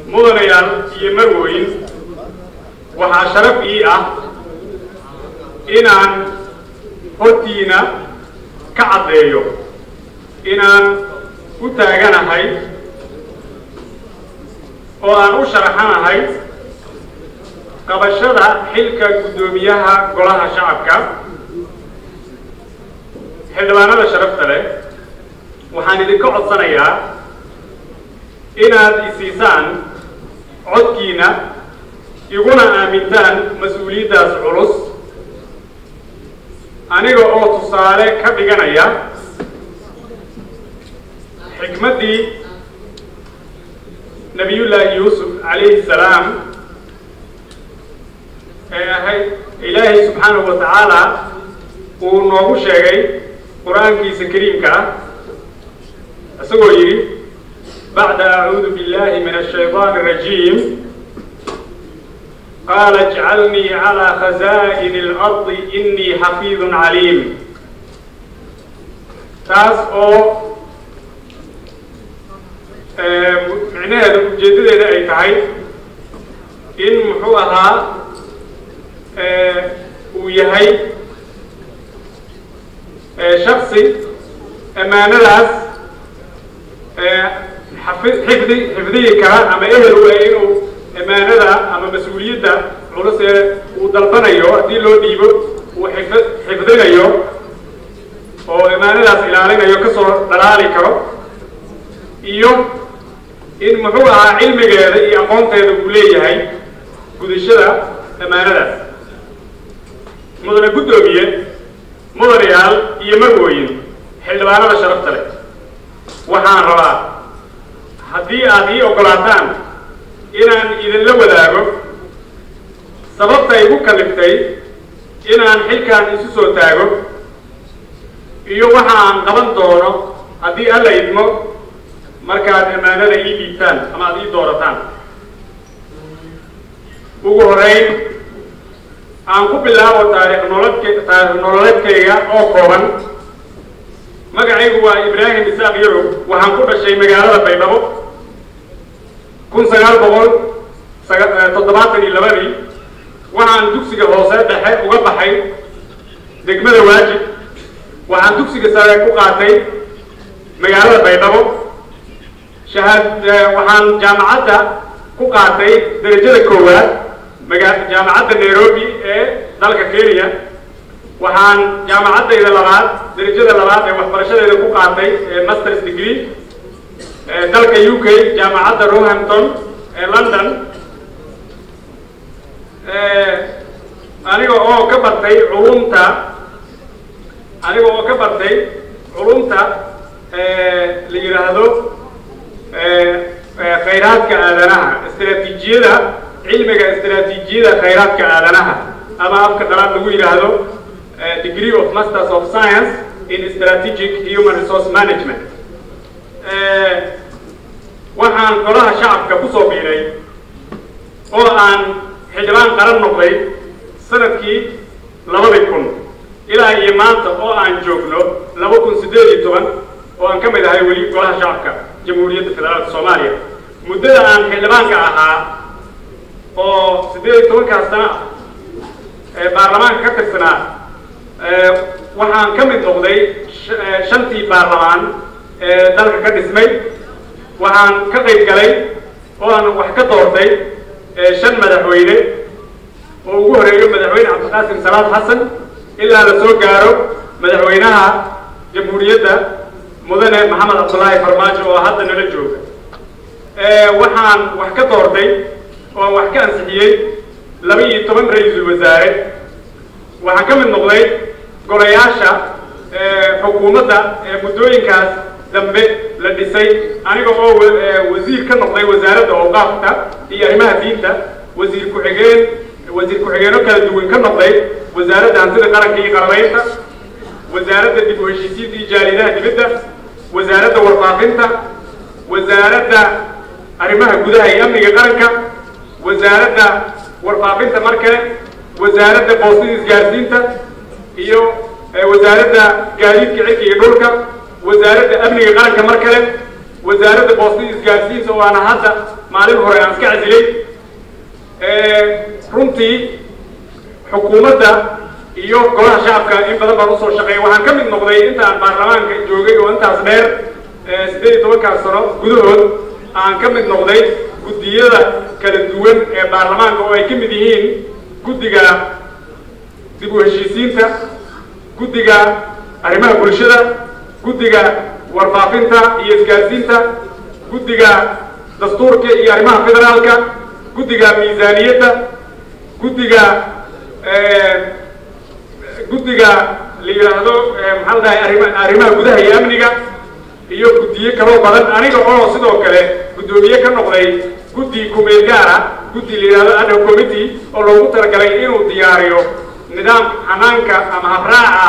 مدنيان يمروين وحشرف إنان hortiina ka caddeeyo inaan u taaganahay oo aan u sharaxanahay qabashada xilka guddoomiyaha golaha shacabka xildhibaanada sharafta leh waxaan idinka codsanayaa inaad isiisaan codkiina iguna aamintaan mas-uuliyaddaas culus aniga oo tusaale ka dhiganaya xikmaddii nabiyullaahi yuusuf calayhi salaam ee ahayd ilaahay subxaanahu wa tacaala uu noogu sheegay qur-aankiisa kariimka ah isagoo yidhi bacda acuudu billahi min ashaytaani arajiim قال اجعلني على خزائن الأرض إني حفيظ عليم تاس أو معناها الجديد إذا أي تعي إن محوها ويهي شخصي أمانة لاس حفظي كان أما إهلوا إنه أمانة أما مسؤولية علوس ودلبنا يو دي لو ديبو وحفظنا يو أو أمانة إلى علينا يو كسر دلالي كرو يو إن محوها علم غير يقوم تدخليه هاي قدشة أمانة مدن قدومية مدن ريال يمروين حلوانا بشرفت لك وحان روا هدي أقلاتان inaan idinla wadaago sababta igu kaliftay inaan xilkan isu soo taago iyo waxa aan qaban doono haddii alla idmo markaad ammaanada ii dhiibtaan ama aad ii doorataan ugu horeyn aan ku bilaabo taariikh nololeedkayga oo kooban magacaygu waa ibraahim isaaq yarow waxaan ku dhashay magaalada baydhabo كن سجال بقول تضبط اللبني وعن دوكسي جهوزة دحى وجب حي دكمة واجب وعن دوكسي جسارة كوقاتي مجال بيضاء شهاد وعن جامعة كوقاتي درجة الكوات جامعة نيروبي دالك كينيا وعن جامعة إذا لغات درجة اللغات وحبرشة إذا كوقاتي ماسترز ديجري dalka UK jaamacadda Roehampton ee London aniga oo ka bartay culumta la yiraahdo khayraadka aadanaha istiraatiijiyada cilmiga istiraatiijiyada khayraadka aadanaha ama afka qalaad lagu yiraahdo degree of Masters of Science in Strategic Human Resource Management waxaan golaha shacabka ku soo biiray oo aan xildhibaan qaran noqday sanadkii 2000 ilaa iyo maanta oo aan joogno 2018 oo aan ka mid ahay weli golaha shacabka jamhuuriyadda federaalka Soomaaliya muddada aan xildhibaanka ahaa oo 18 sano baarlamaanka ka tirsanaa waxaan ka mid noqday shantii baarlamaan dalka ka dhismay waxaan ka qayb galay oo aan wax ka doortay shan madaxweyne oo ugu horeeyo madaxweyne Cabdiqaasim Salaad Xasan ilaa la soo gaaro madaxweynaha jamhuuriyadda mudane Maxamed Cabdullaahi Farmaajo oo hadda nala jooga waxaan wax ka doortay oo wax ka ansixiyay 12 ra'iisul wasaare waxaan ka mid noqday golayaasha xukuumadda muddooyinkaas dambe la dhisay aniga oo wasiir ka noqday wasaaradda awqaafta iyo arrimaha diinta wasiir ku-xigeenno kala duwan ka noqday wasaaradda hantida qaranka iyo qarameynta wasaaradda dib u heshiisiinta iyo jaalidaha dibadda wasaaradda warfaafinta wasaaradda arrimaha gudaha iyo amniga qaranka wasaaradda warfaafinta mar kale wasaaradda boostada isgaarsiinta iyo wasaaradda gaadiidka cirka iyo dhulka wasaaradda amniga qaranka mar kale وزارة بوستيز جالسين سواء هذا معلم هو يعني كعزلي runtii xukuumadda iyo golaha shacabka in badan baan usoo shaqeeyay waxaan ka mid noqday intaan baarlamaanka joogay oo intaas dheer 18 sano gudahood aan ka mid noqday guddiyada kala duwan ee baarlamaanka oo ay ka mid yihiin guddiga dib u heshiisiinta guddiga arrimaha bulshada guddiga warfaafinta iyo isgaarsiinta guddiga dastuurka iyo arrimaha federaalka guddiga miisaaniyadda guddiga la yiraahdo maxaa la dhahay arrimaha gudaha iyo amniga iyo guddiyo kaloo badan aniga oo sidoo kale guddoomiye ka noqday guddi kumeel gaara guddi la yiraahdo ad hoc committee oo loogu talagalay inuu diyaariyo nidaam xanaanka ama habraaca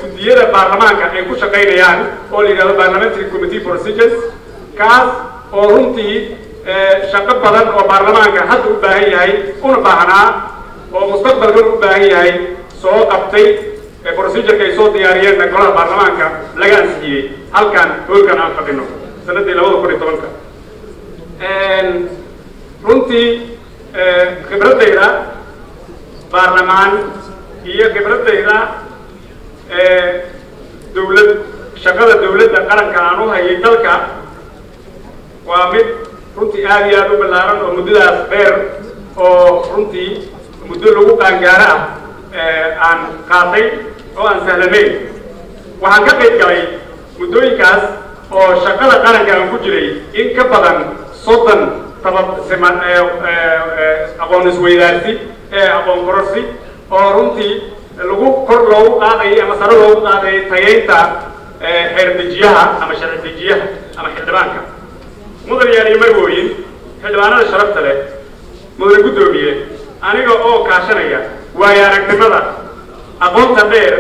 guddiyada baarlamaanka ay ku shaqaynayaan oo la yiraahdo parliamentary committee procedures kaas oo runtii shaqo badan oo baarlamaanka hadda u baahan yahay una baahnaa oo mustaqbalkan u baahan yahay soo qabtay procedure-ka ay soo diyaariyeen golaha baarlamaanka laga ansixiyey halkan hoolkan aan fadhino sanadii 2010 runtii khibradayda baarlamaan iyo khibradayda dawlad shaqada dawladda qaranka aan u hayay dalka waa mid runtii aad iyo aad u ballaaran oo muddadaas dheer oo runtii muddo lagu qaangaara aan qaatay oo aan sahlanayn waxaan ka qayb galay muddooyinkaas oo shaqada qaranka aan ku jiray in ka badan 30 aqoon isweydaarsi aqoon kororsi oo runtii lagu kor loogu qaadayay ama sare loogu qaadayay tayeynta xeer dejiyaha ama sharci dejiyaha ama xildhibaanka mudan yaaliyo marwooyin xildhibaanada sharafta leh mudan guddoomiye aniga oo kaashanaya waayo aragnimada aqoonta dheer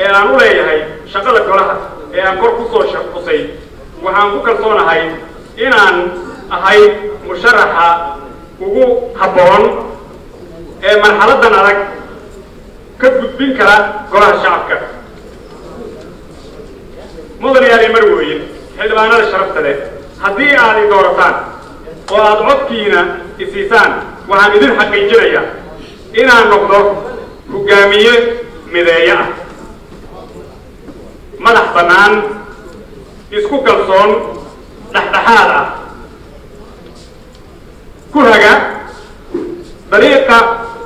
ee aan u leeyahay shaqada golaha ee aan kor ku soo shaqusay waxaan ku kalsoonahay inaan ahay musharaxa ugu habboon ee marxaladan adag ka gudbin kara golaha shacabka mudan yaaliyo marwooyin xildhibaanada sharafta leh haddii aad i doorataan oo aad codkiina isiisaan waxaan idin xaqiijinayaa inaan noqdo hogaamiye mideeyo ah madax bannaan isku kalsoon dhexdhexaad ah ku haga dariiqa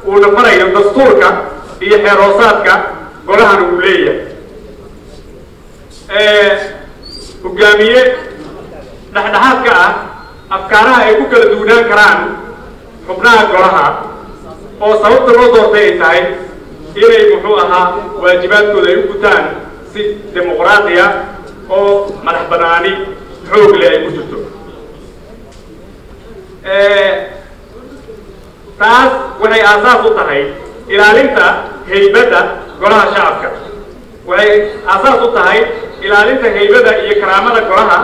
uu nafarayo dastuurka iyo xeer hoosaadka golahan uu leeyahay hogaamiye dhexdhexaadka ah afkaaraha ay ku kala duwanaan karaan xubnaha golaha oo sababta loo doortay ay tahay inay muxuu ahaa waajibaadkooda ay u gutaan si dimuqraadiya oo madax bannaani xoog leh ay ku jirto taas waxay aasaas u tahay ilaalinta haybadda golaha shacabka waxay aasaas u tahay ilaalinta haybadda iyo karaamada golaha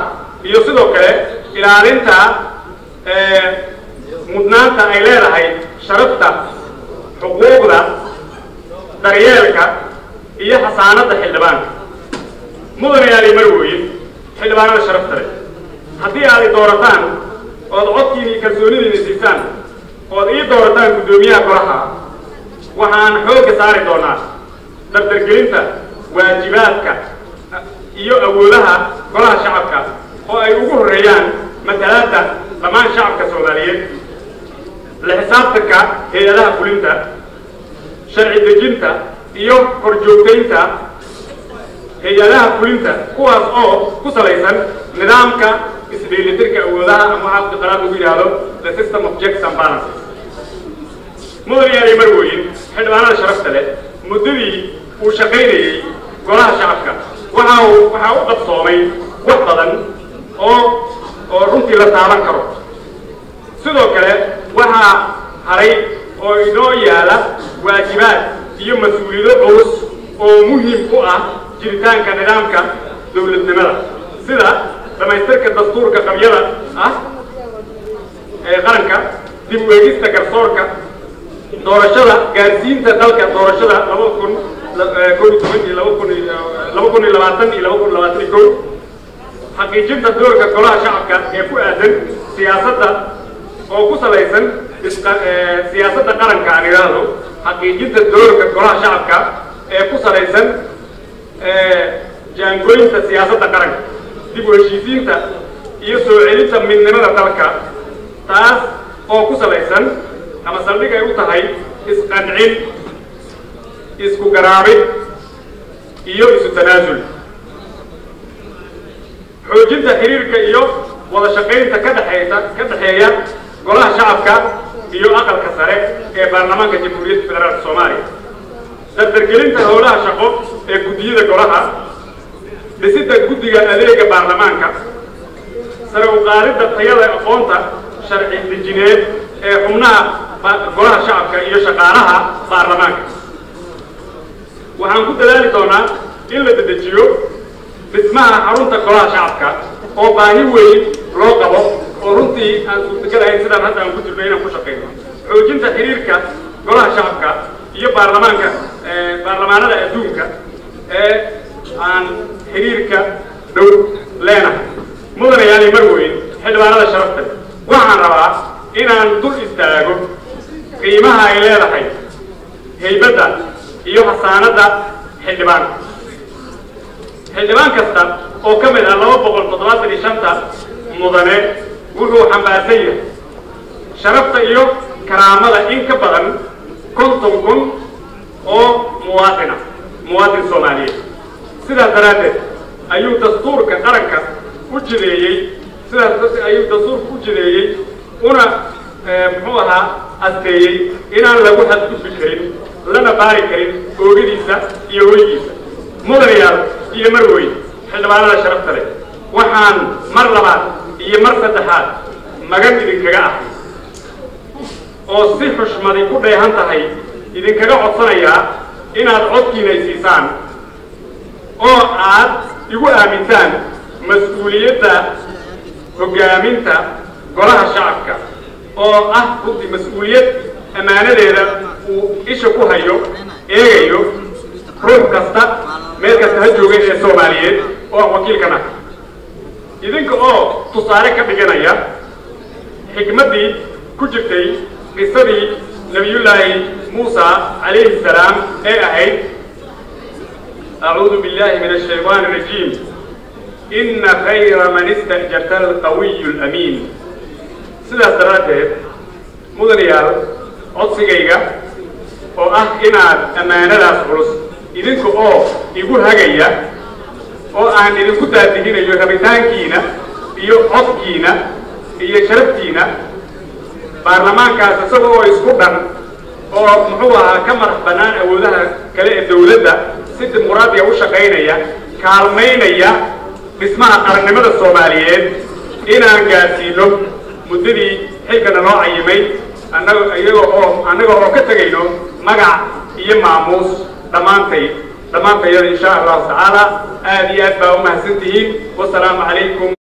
iyo sidoo kale ilaalinta mudnaanta ay leedahay sharafta xuquuqda daryeelka iyo xasaanadda xildhibaanka mudan yaaliyo marwooyin xildhibaanada sharafta leh haddii aad i doorataan ood codkiina iyo kalsoonidiina siisaan ood ii doorataan guddoomiyaha golaha waxaan xoogga saari doonaa dardargelinta waajibaadka iyo awoodaha golaha shacabka oo ay ugu horreeyaan matalaadda dhammaan shacabka Soomaaliyeed la xisaabtanka hay'adaha fulinta sharci dejinta iyo korjoogteynta hay'adaha fulinta kuwaas oo ku salaysan nidaamka isdheelitirka awoodaha ama waxa qaraar lagu yiraahdo the system of checks and balances mudan yaaliyo marwooyin xildhibaanada sharafta leh muddadii uu shaqaynayay golaha shacabka waxa uu qabsoomay wax badan oo runtii la taaban karo sidoo kale waxaa haray oo inoo yaala waajibaad iyo mas'uuliyado culus oo muhiim u ah jiritaanka nidaamka dawladnimada sida dhamaystirka dastuurka qabyada ah ee qaranka dib u eegista garsoorka doorashada gaarsiinta dalka doorashada 2020 iyo 2021 حقيقة دورك كلها شعبك يكون أدن سياسة أو كسليسن سياسة قرن كعنيرانو حقيقة دورك كلها شعبك كسليسن جانقولين سياسة قرن ديبو هشيسين تا يسوعين تا من نمرة تلك تاس أو كسليسن أما سلبك يوتهاي إسقنعين إسكو قرابي إيو إسو تنازل xoojinta xiriirka iyo wada shaqaynta ka dhaxeeya golaha shacabka iyo aqalka sare ee baarlamaanka Jamhuuriyadda Federaalka Soomaaliya dardargelinta howlaha shaqo ee gudiyada golaha dhisida gudiga adeega baarlamaanka sare u qaadida tayada aqoonta sharci dejineed ee xubnaha golaha shacabka iyo shaqaalaha baarlamaanka waxaan ku dadaali doonaa in la dedejiyo dhismaha xarunta golaha shacabka oo baahi weyn loo qabo oo runtii aan suurtagalahayn sidaan hadda aan ku jirno inaan ku shaqeyno xoojinta xiriirka golaha shacabka iyo baarlamaanada adduunka ee aan xiriirka dhow leenahay mudanayaal mar weyn xildhibaanada sharafta waxaan rabaa inaan dul istaago qiimaha ay leedahay haybadda iyo xasaanadda xildhibaanka xildhibaan kasta oo ka mid ah 275 mudane wuxuu xambaarsan yahay sharafta iyo karaamada in ka badan 50,000 oo muwaadin Soomaaliyeed sidaas daraadeed ayuu dastuurka qaranka u jideeyay una muxuu ahaa asteeyay inaan lagu xadgudbi karin lana baari karin oogadiisa iyo hoygiisa mudanayaal iyo mar weyn xildhibaanada sharafta leh waxaan mar labaad iyo mar saddexaad magan idinkaga ahay oo si xushmadi ku dheehan tahay idinkaga codsanayaa inaad codkiina siisaan oo aad igu aamintaan mas'uuliyadda hogaaminta golaha shacabka oo ah runtii mas'uuliyad ammaanadeeda uu isha ku hayo eegayo ruux kasta meel kasta ha joogay ee Soomaaliyeed oo wakiilkana idinka oo tusaale ka dhiganaya xikmadii ku jirtay qisadii nabiyullaahi Muusa alayhi salaam ee ahayd a'uudu billahi minash shaytaanir rajiim inna khayra man istajarta al-qawiyyu al-amiin sidaas daraadeed mudanayaal codsigayga oo ah inaad ammaanadaas culus idinka oo igu hagaya oo aan idinku daadihinayo rabitaankiina iyo codkiina iyo sharaftiina baarlamaankaas isagoo oo isku dhan oo muxuu ahaa ka madax bannaan awoodaha kale ee dawladda si dimuqraadiya u shaqaynaya kaalmaynaya dhismaha qarannimada Soomaaliyeed inaan gaarsiino muddadii xilkana loo cayimay annaga oo ka tagayno magac iyo maamuus dhammaantayada insha Allah taala aad iyo aad baa u mahadsantihiin wassalaamu calaykum